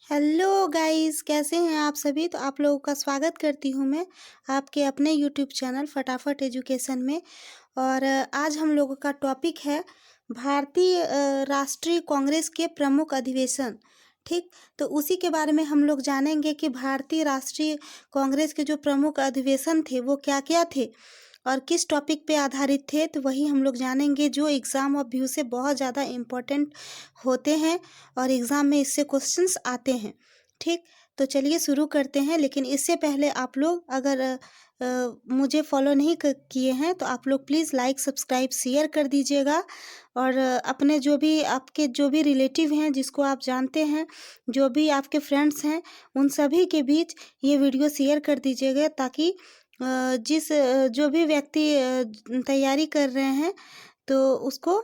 Hello guys, कैसे हैं आप सभी। तो आप लोगों का स्वागत करती हूँ मैं आपके अपने यूट्यूब चैनल फटाफट एजुकेशन में। और आज हम लोगों का टॉपिक है भारतीय राष्ट्रीय कांग्रेस के प्रमुख अधिवेशन। ठीक, तो उसी के बारे में हम लोग जानेंगे कि भारतीय राष्ट्रीय कांग्रेस के जो प्रमुख अधिवेशन थे वो क्या क्या थे और किस टॉपिक पे आधारित थे। तो वही हम लोग जानेंगे जो एग्ज़ाम ऑफ व्यू से बहुत ज़्यादा इम्पोर्टेंट होते हैं और एग्ज़ाम में इससे क्वेश्चंस आते हैं। ठीक, तो चलिए शुरू करते हैं। लेकिन इससे पहले आप लोग अगर मुझे फॉलो नहीं किए हैं तो आप लोग प्लीज़ लाइक सब्सक्राइब शेयर कर दीजिएगा। और अपने जो भी रिलेटिव हैं जिसको आप जानते हैं, जो भी आपके फ्रेंड्स हैं, उन सभी के बीच ये वीडियो शेयर कर दीजिएगा ताकि जो भी व्यक्ति तैयारी कर रहे हैं तो उसको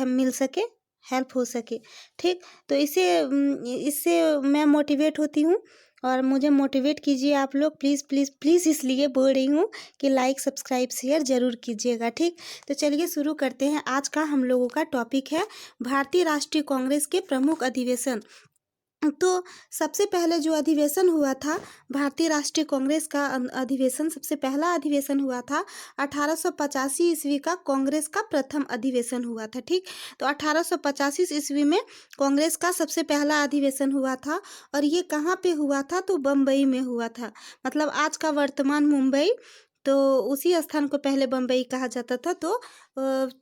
मिल सके, हेल्प हो सके। ठीक, तो इससे मैं मोटिवेट होती हूँ और मुझे मोटिवेट कीजिए आप लोग, प्लीज़ प्लीज़ प्लीज़, इसलिए बोल रही हूँ कि लाइक सब्सक्राइब शेयर ज़रूर कीजिएगा। ठीक, तो चलिए शुरू करते हैं। आज का हम लोगों का टॉपिक है भारतीय राष्ट्रीय कांग्रेस के प्रमुख अधिवेशन। तो सबसे पहले जो अधिवेशन हुआ था भारतीय राष्ट्रीय कांग्रेस का अधिवेशन, सबसे पहला अधिवेशन हुआ था 1885 ईस्वी का। कांग्रेस का प्रथम अधिवेशन हुआ था। ठीक, तो 1885 ईस्वी में कांग्रेस का सबसे पहला अधिवेशन हुआ था। और ये कहाँ पे हुआ था? तो बम्बई में हुआ था, मतलब आज का वर्तमान मुंबई। तो उसी स्थान को पहले बम्बई कहा जाता था। तो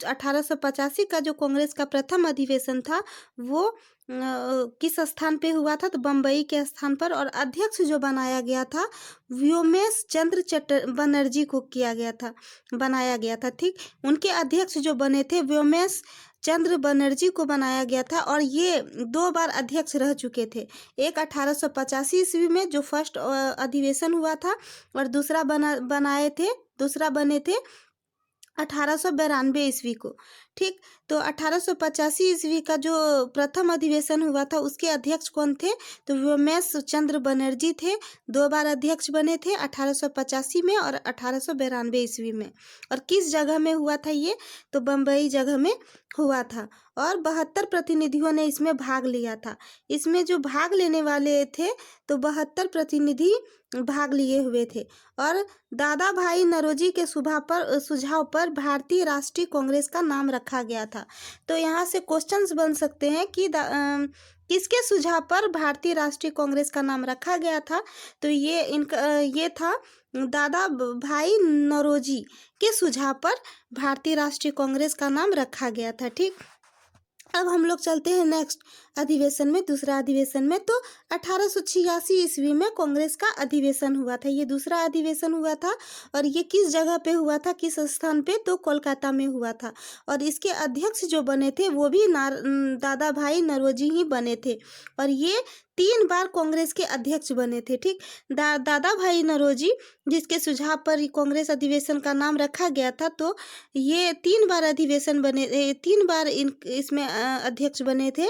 1885 का जो कांग्रेस का प्रथम अधिवेशन था वो किस स्थान पे हुआ था? तो बम्बई के स्थान पर। और अध्यक्ष जो बनाया गया था व्योमेश चंद्र बनर्जी को बनाया गया था। ठीक, उनके अध्यक्ष जो बने थे व्योमेश चंद्र बनर्जी को बनाया गया था। और ये 2 बार अध्यक्ष रह चुके थे। एक 1885 ईस्वी में जो फर्स्ट अधिवेशन हुआ था, और दूसरा बने थे 1892 ईस्वी को। ठीक, तो 1885 ईस्वी का जो प्रथम अधिवेशन हुआ था उसके अध्यक्ष कौन थे? तो व्योमेश चंद्र बनर्जी थे। 2 बार अध्यक्ष बने थे, 1885 में और 1892 ईस्वी में। और किस जगह में हुआ था ये? तो बम्बई जगह में हुआ था। और 72 प्रतिनिधियों ने इसमें भाग लिया था। इसमें जो भाग लेने वाले थे तो 72 प्रतिनिधि भाग लिए हुए थे। और दादा भाई नौरोजी के सुझाव पर भारतीय राष्ट्रीय कांग्रेस का नाम रखा गया था। तो यहाँ से क्वेश्चंस बन सकते हैं कि किसके सुझाव पर भारतीय राष्ट्रीय कांग्रेस का नाम रखा गया था? तो ये था दादा भाई नौरोजी के सुझाव पर भारतीय राष्ट्रीय कांग्रेस का नाम रखा गया था। ठीक, अब हम लोग चलते हैं नेक्स्ट अधिवेशन में, दूसरा अधिवेशन में। तो 1886 ईस्वी में कांग्रेस का अधिवेशन हुआ था। ये दूसरा अधिवेशन हुआ था। और ये किस जगह पे हुआ था, किस स्थान पे? तो कोलकाता में हुआ था। और इसके अध्यक्ष जो बने थे वो भी दादा भाई नौरोजी ही बने थे। और ये 3 बार कांग्रेस के अध्यक्ष बने थे। ठीक, दादा भाई नौरोजी जिसके सुझाव पर कांग्रेस अधिवेशन का नाम रखा गया था, तो ये 3 बार अधिवेशन बने, 3 बार इसमें अध्यक्ष बने थे।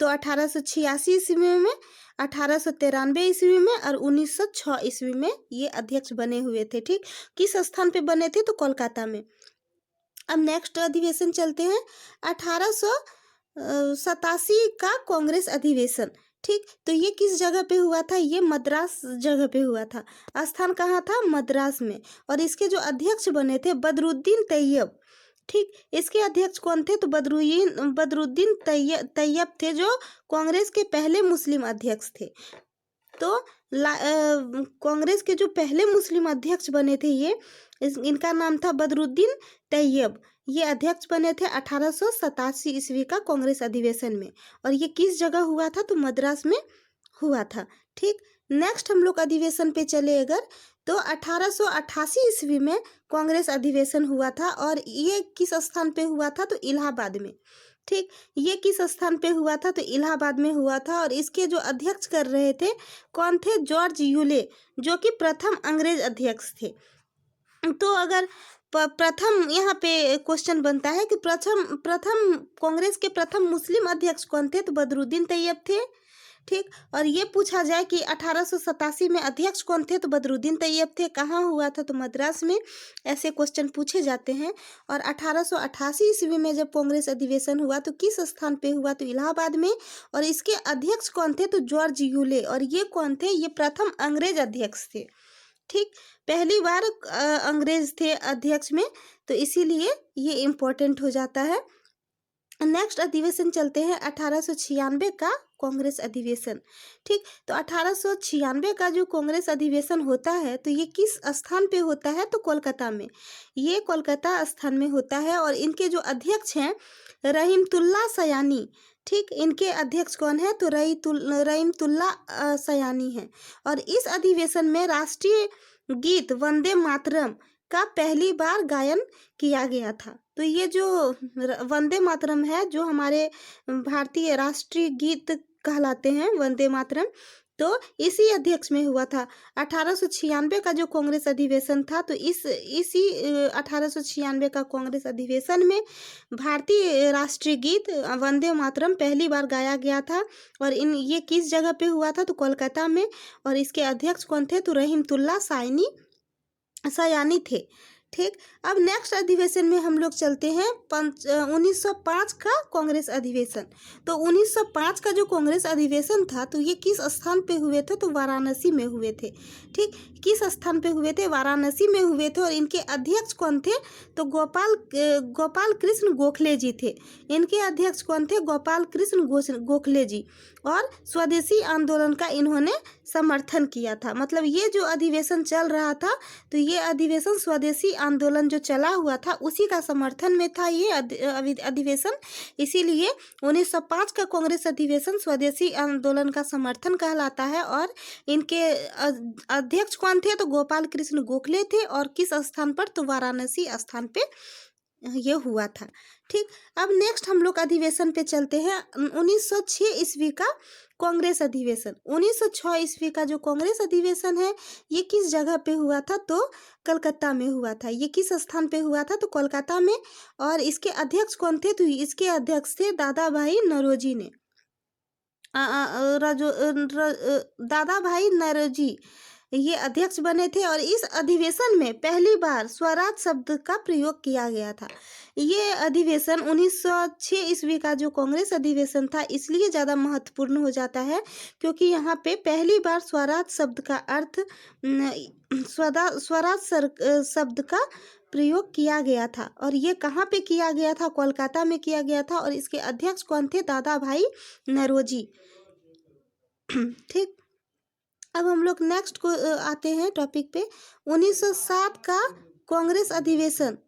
तो 1886 ईस्वी में, 1893 ईस्वी में और 1906 ईस्वी में ये अध्यक्ष बने हुए थे। ठीक, किस स्थान पे बने थे? तो कोलकाता में। अब नेक्स्ट अधिवेशन चलते हैं, 1887 का कांग्रेस अधिवेशन। ठीक, तो ये किस जगह पे हुआ था? ये मद्रास जगह पे हुआ था। स्थान कहाँ था? मद्रास में। और इसके जो अध्यक्ष बने थे बदरुद्दीन तैयब। ठीक, इसके अध्यक्ष कौन थे? तो बदरुद्दीन तैयब थे, जो कांग्रेस के पहले मुस्लिम अध्यक्ष थे। तो कांग्रेस के जो पहले मुस्लिम अध्यक्ष बने थे इनका नाम था बदरुद्दीन तैयब। ये अध्यक्ष बने थे 1887 ईस्वी का कांग्रेस अधिवेशन में। और ये किस जगह हुआ था? तो मद्रास में हुआ था। ठीक, नेक्स्ट हम लोग अधिवेशन पे चले अगर, तो 1888 ईस्वी में कांग्रेस अधिवेशन हुआ था। और ये किस स्थान पे हुआ था? तो इलाहाबाद में। ठीक, ये किस स्थान पे हुआ था? तो इलाहाबाद में हुआ था। और इसके जो अध्यक्ष कर रहे थे कौन थे? जॉर्ज यूले, जो कि प्रथम अंग्रेज अध्यक्ष थे। तो अगर प्रथम यहाँ पे क्वेश्चन बनता है कि प्रथम कांग्रेस के प्रथम मुस्लिम अध्यक्ष कौन थे? तो बदरुद्दीन तैयब थे। ठीक। और ये पूछा जाए कि 1887 में अध्यक्ष कौन थे, तो बदरुद्दीन तैयब थे। कहाँ हुआ था, तो मद्रास में। ऐसे क्वेश्चन पूछे जाते हैं। और 1888 ईस्वी में जब कांग्रेस अधिवेशन हुआ तो किस स्थान पे हुआ, तो इलाहाबाद में। और इसके अध्यक्ष कौन थे, तो जॉर्ज यूले। और ये कौन थे, ये प्रथम अंग्रेज अध्यक्ष थे। ठीक, पहली बार अंग्रेज थे अध्यक्ष में, तो इसीलिए ये इम्पोर्टेंट हो जाता है। नेक्स्ट अधिवेशन चलते हैं 1896 का कांग्रेस अधिवेशन। ठीक, तो 1896 का जो कांग्रेस अधिवेशन होता है तो ये किस स्थान पे होता है, तो कोलकाता में। ये कोलकाता स्थान में होता है। और इनके जो अध्यक्ष हैं रहीमतुल्ला सयानी। ठीक, इनके अध्यक्ष कौन है, तो रहीमतुल्ला सयानी हैं। और इस अधिवेशन में राष्ट्रीय गीत वंदे मातरम का पहली बार गायन किया गया था। तो ये जो वंदे मातरम है, जो हमारे भारतीय राष्ट्रीय गीत कहलाते हैं वंदे मातरम, तो इसी अध्यक्ष में हुआ था। 1896 का जो कांग्रेस अधिवेशन था, तो इसी 1896 का कांग्रेस अधिवेशन में भारतीय राष्ट्रीय गीत वंदे मातरम पहली बार गाया गया था। और ये किस जगह पे हुआ था, तो कोलकाता में। और इसके अध्यक्ष कौन थे, तो रहीमतुल्ला सयानी थे। ठीक, अब नेक्स्ट अधिवेशन में हम लोग चलते हैं 1905 का कांग्रेस अधिवेशन। तो 1905 का जो कांग्रेस अधिवेशन था, तो ये किस स्थान पे हुए थे, तो वाराणसी में हुए थे। ठीक, किस स्थान पे हुए थे, वाराणसी में हुए थे। और इनके अध्यक्ष कौन थे, तो गोपाल कृष्ण गोखले जी थे। इनके अध्यक्ष कौन थे, गोपाल कृष्ण गोखले जी। और स्वदेशी आंदोलन का इन्होंने समर्थन किया था। मतलब ये जो अधिवेशन चल रहा था, तो ये अधिवेशन स्वदेशी आंदोलन जो चला हुआ था उसी का समर्थन में था ये अधिवेशन। इसीलिए 1905 का कांग्रेस अधिवेशन स्वदेशी आंदोलन का समर्थन कहलाता है। और इनके अध्यक्ष कौन थे, तो गोपाल कृष्ण गोखले थे। और किस स्थान पर, तो वाराणसी स्थान पे ये हुआ था। ठीक, अब नेक्स्ट हम लोग अधिवेशन पे चलते हैं 1906 ईस्वी का कांग्रेस अधिवेशन। 1906 ईस्वी का जो कांग्रेस अधिवेशन है, ये किस जगह पे हुआ था, तो कलकत्ता में हुआ था। ये किस स्थान पे हुआ था, तो कोलकाता में। और इसके अध्यक्ष कौन थे, तो इसके अध्यक्ष थे दादा भाई नौरोजी ने। दादा भाई नौरोजी ये अध्यक्ष बने थे। और इस अधिवेशन में पहली बार स्वराज शब्द का प्रयोग किया गया था। ये अधिवेशन 1906 ईस्वी का जो कांग्रेस अधिवेशन था इसलिए ज़्यादा महत्वपूर्ण हो जाता है, क्योंकि यहाँ पे पहली बार स्वराज शब्द का अर्थ स्वराज शब्द का प्रयोग किया गया था। और ये कहाँ पे किया गया था, कोलकाता में किया गया था। और इसके अध्यक्ष कौन थे, दादा भाई नौरोजी। ठीक, अब हम लोग नेक्स्ट को आते हैं टॉपिक पे 1907 का कांग्रेस अधिवेशन।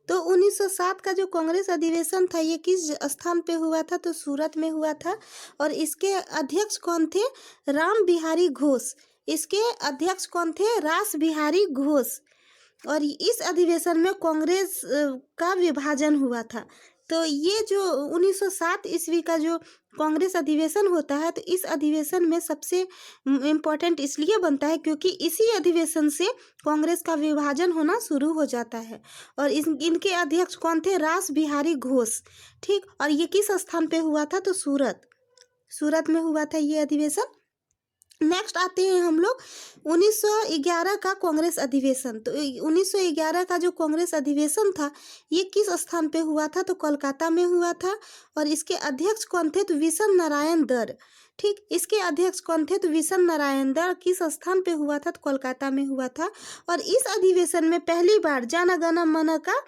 तो 1907 का जो कांग्रेस अधिवेशन था ये किस स्थान पे हुआ था, तो सूरत में हुआ था। और इसके अध्यक्ष कौन थे, राम बिहारी घोष। इसके अध्यक्ष कौन थे, रास बिहारी घोष। और इस अधिवेशन में कांग्रेस का विभाजन हुआ था। तो ये जो 1907 ईस्वी का जो कांग्रेस अधिवेशन होता है, तो इस अधिवेशन में सबसे इम्पोर्टेंट इसलिए बनता है क्योंकि इसी अधिवेशन से कांग्रेस का विभाजन होना शुरू हो जाता है। और इनके अध्यक्ष कौन थे, रास बिहारी घोष। ठीक, और ये किस स्थान पे हुआ था, तो सूरत में हुआ था ये अधिवेशन। नेक्स्ट आते हैं हम लोग 1911 का कांग्रेस अधिवेशन। तो 1911 का जो कांग्रेस अधिवेशन था ये किस स्थान पे हुआ था, तो कोलकाता में हुआ था। और इसके अध्यक्ष कौन थे, तो विशन नारायण दर। ठीक, इसके अध्यक्ष कौन थे, तो विशन नारायण दर। किस स्थान पे हुआ था, तो कोलकाता में हुआ था। और इस अधिवेशन में पहली बार जन गण मन का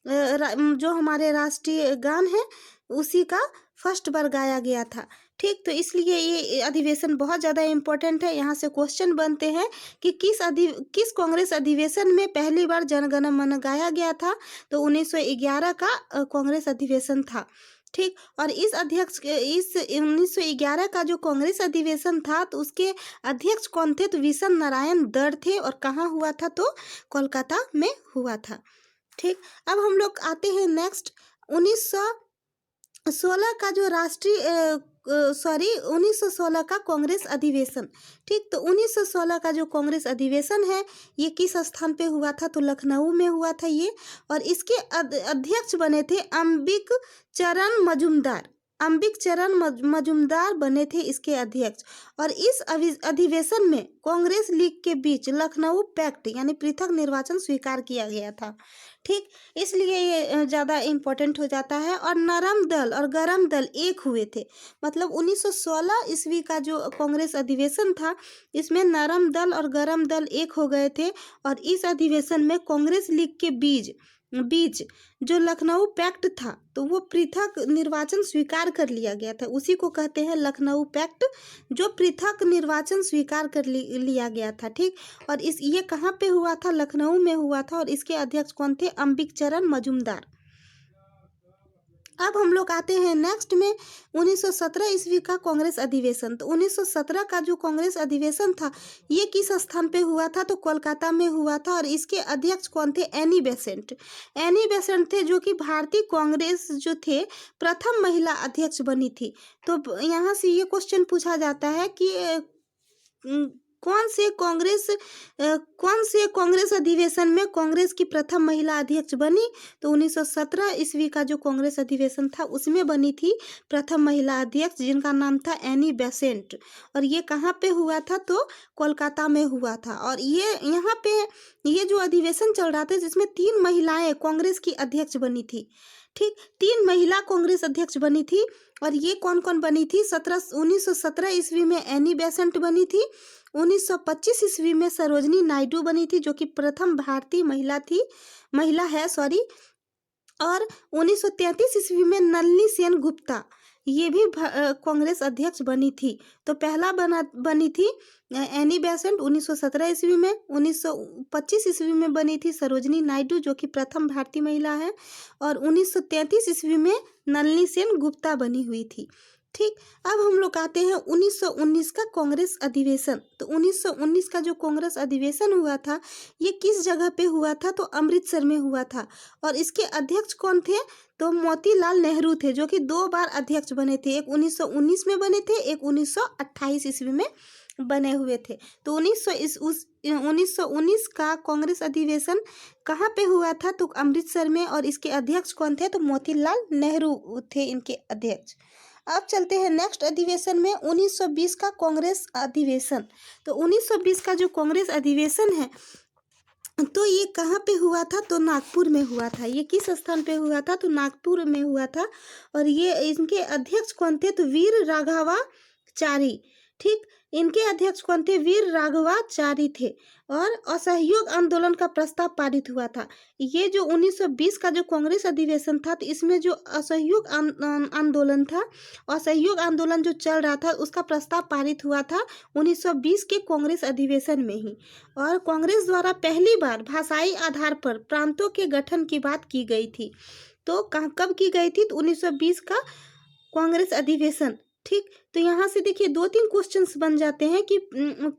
जो हमारे राष्ट्रीय गान है उसी का फर्स्ट बार गाया गया था। ठीक, तो इसलिए ये अधिवेशन बहुत ज़्यादा इम्पोर्टेंट है। यहाँ से क्वेश्चन बनते हैं कि किस कांग्रेस अधिवेशन में पहली बार जन गण मन गाया गया था, तो 1911 का कांग्रेस अधिवेशन था। ठीक, और इस 1911 का जो कांग्रेस अधिवेशन था तो उसके अध्यक्ष कौन थे, तो विशन नारायण दर थे। और कहाँ हुआ था, तो कोलकाता में हुआ था। ठीक, अब हम लोग आते हैं नेक्स्ट 1916 का जो 1916 का कांग्रेस अधिवेशन। ठीक, तो 1916 का जो कांग्रेस अधिवेशन है ये किस स्थान पे हुआ था, तो लखनऊ में हुआ था ये। और इसके अध्यक्ष बने थे अंबिक चरण मजूमदार। अंबिक चरण मजूमदार बने थे इसके अध्यक्ष। और इस अधिवेशन में कांग्रेस लीग के बीच लखनऊ पैक्ट यानी पृथक निर्वाचन स्वीकार किया गया था। ठीक, इसलिए ये ज़्यादा इम्पोर्टेंट हो जाता है। और नरम दल और गरम दल एक हुए थे, मतलब 1916 ईस्वी का जो कांग्रेस अधिवेशन था, इसमें नरम दल और गरम दल एक हो गए थे। और इस अधिवेशन में कांग्रेस लीग के बीच बीच जो लखनऊ पैक्ट था, तो वो पृथक निर्वाचन स्वीकार कर लिया गया था। उसी को कहते हैं लखनऊ पैक्ट, जो पृथक निर्वाचन स्वीकार कर लिया गया था। ठीक, और ये कहाँ पे हुआ था? लखनऊ में हुआ था। और इसके अध्यक्ष कौन थे? अंबिक चरण मजूमदार। अब हम लोग आते हैं नेक्स्ट में 1917 ईस्वी का कांग्रेस अधिवेशन। तो 1917 का जो कांग्रेस अधिवेशन था, ये किस स्थान पे हुआ था? तो कोलकाता में हुआ था। और इसके अध्यक्ष कौन थे? Annie Besant. एनी बेसेंट थे, जो कि भारतीय कांग्रेस जो थे प्रथम महिला अध्यक्ष बनी थी। तो यहाँ से ये क्वेश्चन पूछा जाता है कि कौन से कांग्रेस अधिवेशन में कांग्रेस की प्रथम महिला अध्यक्ष बनी? तो 1917 ईस्वी का जो कांग्रेस अधिवेशन था, उसमें बनी थी प्रथम महिला अध्यक्ष, जिनका नाम था एनी बेसेंट। और ये कहाँ पे हुआ था? तो कोलकाता में हुआ था। और ये यहाँ पे ये जो अधिवेशन चल रहा था, जिसमें 3 महिलाएं कांग्रेस की अध्यक्ष बनी थी। ठीक, 3 महिला कांग्रेस अध्यक्ष बनी थी। और ये कौन कौन बनी थी? 1917 ईस्वी में एनी बेसेंट बनी थी। 1925 ईस्वी में सरोजनी नायडू बनी थी, जो कि प्रथम भारतीय महिला है। और 1933 ईस्वी में नलिनी सेन गुप्ता, ये भी कांग्रेस अध्यक्ष बनी थी। तो पहला बनी थी एनी बेसेंट 1917 ईस्वी में। 1925 ईस्वी में बनी थी सरोजनी नायडू, जो कि प्रथम भारतीय महिला है। और 1933 ईस्वी में नलिनी सेन गुप्ता बनी हुई थी। ठीक, अब हम लोग आते हैं 1919 का कांग्रेस अधिवेशन। तो 1919 का जो कांग्रेस अधिवेशन हुआ था, ये किस जगह पे हुआ था? तो अमृतसर में हुआ था। और इसके अध्यक्ष कौन थे? तो मोतीलाल नेहरू थे, जो कि 2 बार अध्यक्ष बने थे। एक 1919 में बने थे, एक 1928 ईस्वी में बने हुए थे। तो 1919 का कांग्रेस अधिवेशन कहाँ पे हुआ था? तो अमृतसर में। और इसके अध्यक्ष कौन थे? तो मोतीलाल नेहरू थे इनके अध्यक्ष। अब चलते हैं नेक्स्ट अधिवेशन में 1920 का कांग्रेस अधिवेशन। तो 1920 का जो कांग्रेस अधिवेशन है, तो ये कहाँ पे हुआ था? तो नागपुर में हुआ था। ये किस स्थान पे हुआ था? तो नागपुर में हुआ था। और ये इनके अध्यक्ष कौन थे? तो वीर राघवाचारी। ठीक, इनके अध्यक्ष कौन थे? वीर राघवाचारी थे। और असहयोग आंदोलन का प्रस्ताव पारित हुआ था। ये जो 1920 का जो कांग्रेस अधिवेशन था, तो इसमें जो असहयोग आंदोलन था, असहयोग आंदोलन जो चल रहा था, उसका प्रस्ताव पारित हुआ था 1920 के कांग्रेस अधिवेशन में ही। और कांग्रेस द्वारा पहली बार भाषाई आधार पर प्रांतों के गठन की बात की गई थी। तो कब की गई थी? तो 1920 का कांग्रेस अधिवेशन। ठीक, तो यहाँ से देखिए 2-3 क्वेश्चंस बन जाते हैं कि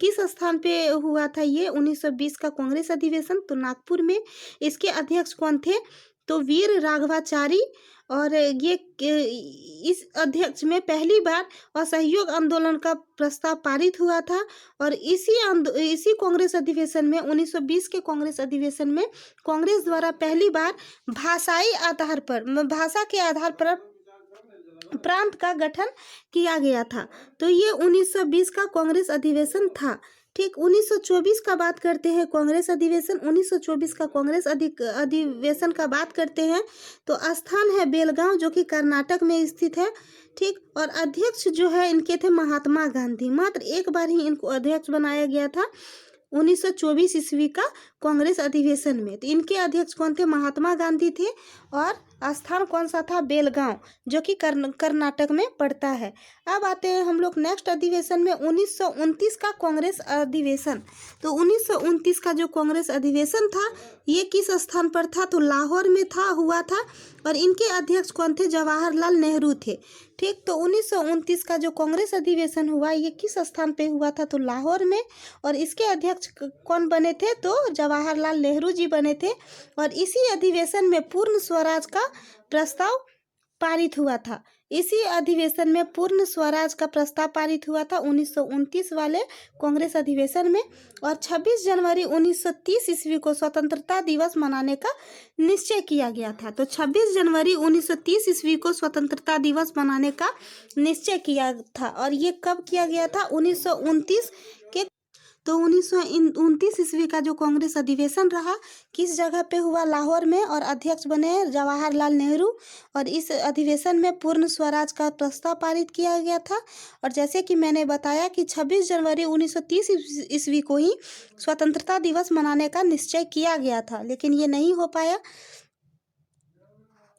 किस स्थान पे हुआ था ये 1920 का कांग्रेस अधिवेशन? तो नागपुर में। इसके अध्यक्ष कौन थे? तो वीर राघवाचारी। और ये इस अध्यक्ष में पहली बार असहयोग आंदोलन का प्रस्ताव पारित हुआ था। और इसी कांग्रेस अधिवेशन में 1920 के कांग्रेस अधिवेशन में कांग्रेस द्वारा पहली बार भाषा के आधार पर प्रांत का गठन किया गया था। तो ये 1920 का कांग्रेस अधिवेशन था। ठीक, 1924 का बात करते हैं कांग्रेस अधिवेशन। 1924 का कांग्रेस अधिवेशन का बात करते हैं, तो स्थान है बेलगांव, जो कि कर्नाटक में स्थित है। ठीक, और अध्यक्ष जो है इनके थे महात्मा गांधी। मात्र एक बार ही इनको अध्यक्ष बनाया गया था 1924 ईस्वी का कांग्रेस अधिवेशन में। तो इनके अध्यक्ष कौन थे? महात्मा गांधी थे। और स्थान कौन सा था? बेलगांव, जो कि कर्नाटक में पड़ता है। अब आते हैं हम लोग नेक्स्ट अधिवेशन में 1929 का कांग्रेस अधिवेशन। तो 1929 का जो कांग्रेस अधिवेशन था, ये किस स्थान पर था? तो लाहौर में हुआ था। और इनके अध्यक्ष कौन थे? जवाहरलाल नेहरू थे। ठीक, तो 1929 का जो कांग्रेस अधिवेशन हुआ, ये किस स्थान पे हुआ था? तो लाहौर में। और इसके अध्यक्ष कौन बने थे? तो जवाहरलाल नेहरू जी बने थे। और इसी अधिवेशन में पूर्ण स्वराज का प्रस्ताव पारित हुआ था। इसी अधिवेशन में पूर्ण स्वराज का प्रस्ताव पारित हुआ था 1929 वाले कांग्रेस अधिवेशन में। और 26 जनवरी 1930 ईस्वी को स्वतंत्रता दिवस मनाने का निश्चय किया गया था। तो 26 जनवरी 1930 ईस्वी को स्वतंत्रता दिवस मनाने का निश्चय किया था। और ये कब किया गया था? 1929 के। तो 1929 ईस्वी का जो कांग्रेस अधिवेशन रहा किस जगह पे हुआ? लाहौर में। और अध्यक्ष बने जवाहरलाल नेहरू। और इस अधिवेशन में पूर्ण स्वराज का प्रस्ताव पारित किया गया था। और जैसे कि मैंने बताया कि 26 जनवरी 1930 ईस्वी को ही स्वतंत्रता दिवस मनाने का निश्चय किया गया था, लेकिन ये नहीं हो पाया।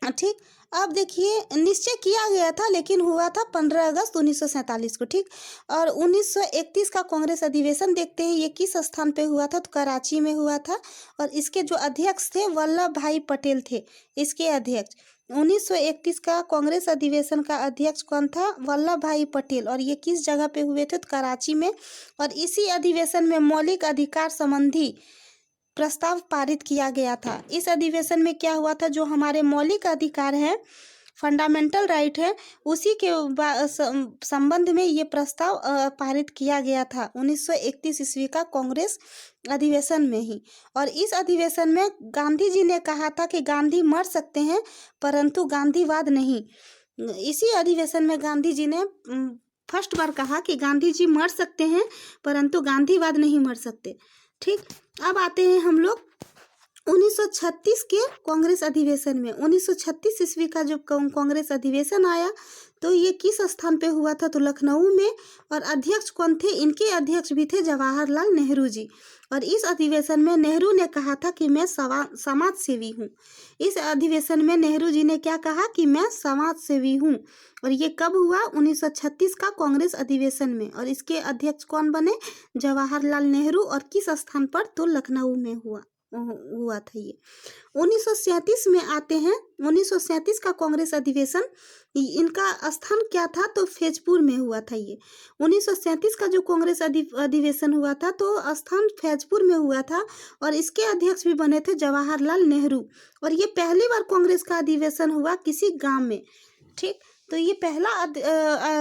ठीक, अब देखिए निश्चय किया गया था लेकिन हुआ था 15 अगस्त 1947 को। ठीक, और 1931 का कांग्रेस अधिवेशन देखते हैं, ये किस स्थान पे हुआ था? तो कराची में हुआ था। और इसके जो अध्यक्ष थे वल्लभ भाई पटेल थे इसके अध्यक्ष। 1931 का कांग्रेस अधिवेशन का अध्यक्ष कौन था? वल्लभ भाई पटेल। और ये किस जगह पे हुए थे? तो कराची में। और इसी अधिवेशन में मौलिक अधिकार संबंधी प्रस्ताव पारित किया गया था। इस अधिवेशन में क्या हुआ था? जो हमारे मौलिक अधिकार हैं, फंडामेंटल राइट है, उसी के संबंध में ये प्रस्ताव पारित किया गया था 1931 ईस्वी का कांग्रेस अधिवेशन में ही। और इस अधिवेशन में गांधी जी ने कहा था कि गांधी मर सकते हैं परंतु गांधीवाद नहीं। इसी अधिवेशन में गांधी जी ने फर्स्ट बार कहा कि गांधी जी मर सकते हैं परंतु गांधीवाद नहीं मर सकते। ठीक, अब आते हैं हम लोग 1936 के कांग्रेस अधिवेशन में। 1936 ईस्वी का जब कांग्रेस अधिवेशन आया तो ये किस स्थान पे हुआ था? तो लखनऊ में। और अध्यक्ष कौन थे? इनके अध्यक्ष भी थे जवाहरलाल नेहरू जी। और इस अधिवेशन में नेहरू ने कहा था कि मैं समाज सेवी हूँ। इस अधिवेशन में नेहरू जी ने क्या कहा? कि मैं समाज सेवी हूँ। और ये कब हुआ? 1936 का कांग्रेस अधिवेशन में। और इसके अध्यक्ष कौन बने? जवाहरलाल नेहरू। और किस स्थान पर? तो लखनऊ में हुआ था ये। 1937 में आते हैं। 1937 का कांग्रेस अधिवेशन, इनका स्थान क्या था? तो फैजपुर में हुआ था ये। 1937 का जो कांग्रेस अधिवेशन हुआ था तो स्थान फैजपुर में हुआ था। और इसके अध्यक्ष भी बने थे जवाहरलाल नेहरू। और ये पहली बार कांग्रेस का अधिवेशन हुआ किसी गांव में। ठीक, तो ये पहला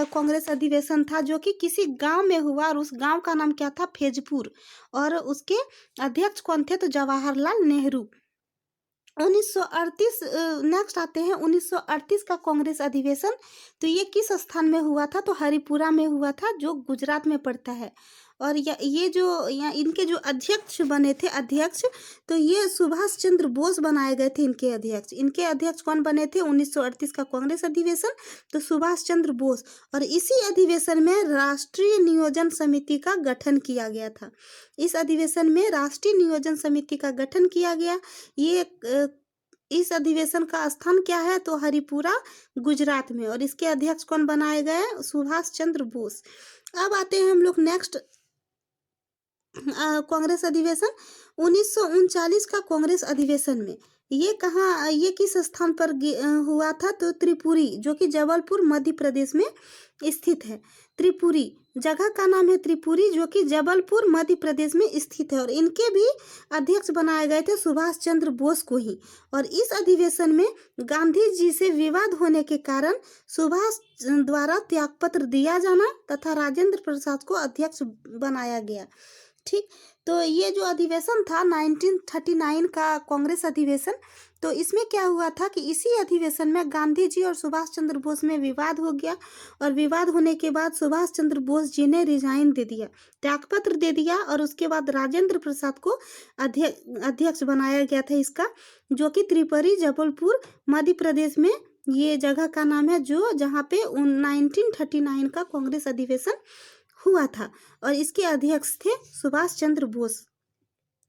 कांग्रेस अधिवेशन था जो कि किसी गांव में हुआ। और उस गांव का नाम क्या था? फैजपुर। और उसके अध्यक्ष कौन थे? तो जवाहरलाल नेहरू। 1938 नेक्स्ट आते हैं 1938 का कांग्रेस अधिवेशन। तो ये किस स्थान में हुआ था? तो हरिपुरा में हुआ था जो गुजरात में पड़ता है। और ये जो इनके जो अध्यक्ष बने थे अध्यक्ष, तो ये सुभाष चंद्र बोस बनाए गए थे इनके अध्यक्ष। इनके अध्यक्ष कौन बने थे 1938 का कांग्रेस अधिवेशन? तो सुभाष चंद्र बोस। और इसी अधिवेशन में राष्ट्रीय नियोजन समिति का गठन किया गया था। इस अधिवेशन में राष्ट्रीय नियोजन समिति का गठन किया गया। ये इस अधिवेशन का स्थान क्या है? तो हरिपुरा गुजरात में। और इसके अध्यक्ष कौन बनाए गए? सुभाष चंद्र बोस। अब आते हैं हम लोग नेक्स्ट कांग्रेस अधिवेशन 1939 का कांग्रेस अधिवेशन में। ये कहाँ, ये किस स्थान पर हुआ था? तो त्रिपुरी, जो कि जबलपुर मध्य प्रदेश में स्थित है। त्रिपुरी जगह का नाम है त्रिपुरी, जो कि जबलपुर मध्य प्रदेश में स्थित है। और इनके भी अध्यक्ष बनाए गए थे सुभाष चंद्र बोस को ही। और इस अधिवेशन में गांधी जी से विवाद होने के कारण सुभाष द्वारा त्यागपत्र दिया जाना तथा राजेंद्र प्रसाद को अध्यक्ष बनाया गया। ठीक, तो ये जो अधिवेशन था 1939 का कांग्रेस अधिवेशन, तो इसमें क्या हुआ था कि इसी अधिवेशन में गांधी जी और सुभाष चंद्र बोस में विवाद हो गया। और विवाद होने के बाद सुभाष चंद्र बोस जी ने रिजाइन दे दिया, त्यागपत्र दे दिया। और उसके बाद राजेंद्र प्रसाद को अध्यक्ष बनाया गया था इसका, जो कि त्रिपुरी जबलपुर मध्य प्रदेश में ये जगह का नाम है, जो जहाँ पे 1939 का कांग्रेस अधिवेशन हुआ था। और इसके अध्यक्ष थे सुभाष चंद्र बोस।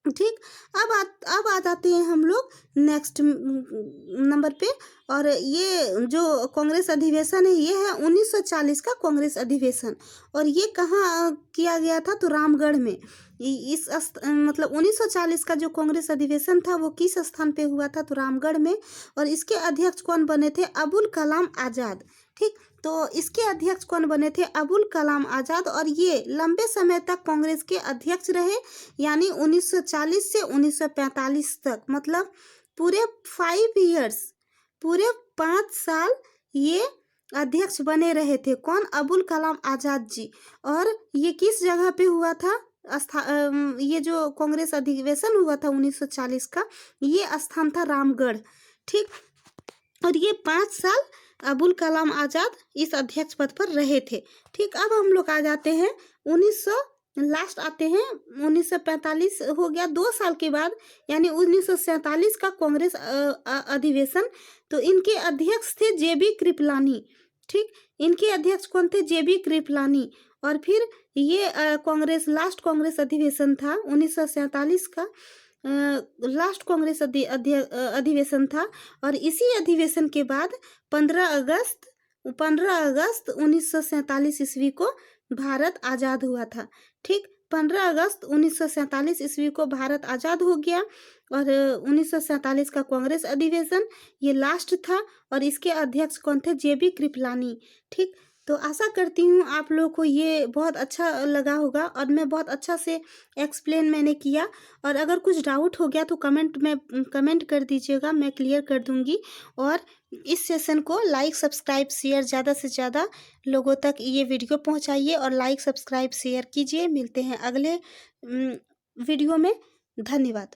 ठीक, अब आ जाते हैं हम लोग नेक्स्ट नंबर पे। और ये जो कांग्रेस अधिवेशन है ये है 1940 का कांग्रेस अधिवेशन। और ये कहाँ किया गया था? तो रामगढ़ में। मतलब 1940 का जो कांग्रेस अधिवेशन था वो किस स्थान पे हुआ था? तो रामगढ़ में। और इसके अध्यक्ष कौन बने थे? अबुल कलाम आजाद। ठीक, तो इसके अध्यक्ष कौन बने थे? अबुल कलाम आजाद। और ये लंबे समय तक कांग्रेस के अध्यक्ष रहे, यानी 1940 से 1945 तक, मतलब पूरे 5 इयर्स, पूरे 5 साल ये अध्यक्ष बने रहे थे। कौन? अबुल कलाम आज़ाद जी। और ये किस जगह पे हुआ था? ये जो कांग्रेस अधिवेशन हुआ था 1940 का, ये स्थान था रामगढ़। ठीक। और ये 5 साल अबुल कलाम आज़ाद इस अध्यक्ष पद पर रहे थे। ठीक। अब हम लोग आ जाते हैं 1900 लास्ट आते हैं 1945 हो गया 2 साल के बाद, यानी 1947 का कांग्रेस अधिवेशन। तो इनके अध्यक्ष थे जेबी कृपलानी। ठीक। इनके अध्यक्ष कौन थे? जेबी कृपलानी। और फिर ये कांग्रेस लास्ट कांग्रेस अधिवेशन था 1947 का, लास्ट कांग्रेस अधिवेशन था। और इसी अधिवेशन के बाद 15 अगस्त 1947 ईस्वी को भारत आज़ाद हुआ था। ठीक। 15 अगस्त 1947 ईस्वी को भारत आज़ाद हो गया। और 1947 का कांग्रेस अधिवेशन ये लास्ट था। और इसके अध्यक्ष कौन थे? जेबी कृपलानी। ठीक। तो आशा करती हूँ आप लोगों को ये बहुत अच्छा लगा होगा और मैं बहुत अच्छा से एक्सप्लेन मैंने किया। और अगर कुछ डाउट हो गया तो कमेंट कर दीजिएगा, मैं क्लियर कर दूँगी। और इस सेशन को लाइक सब्सक्राइब शेयर ज़्यादा से ज़्यादा लोगों तक ये वीडियो पहुँचाइए और लाइक सब्सक्राइब शेयर कीजिए। मिलते हैं अगले वीडियो में। धन्यवाद।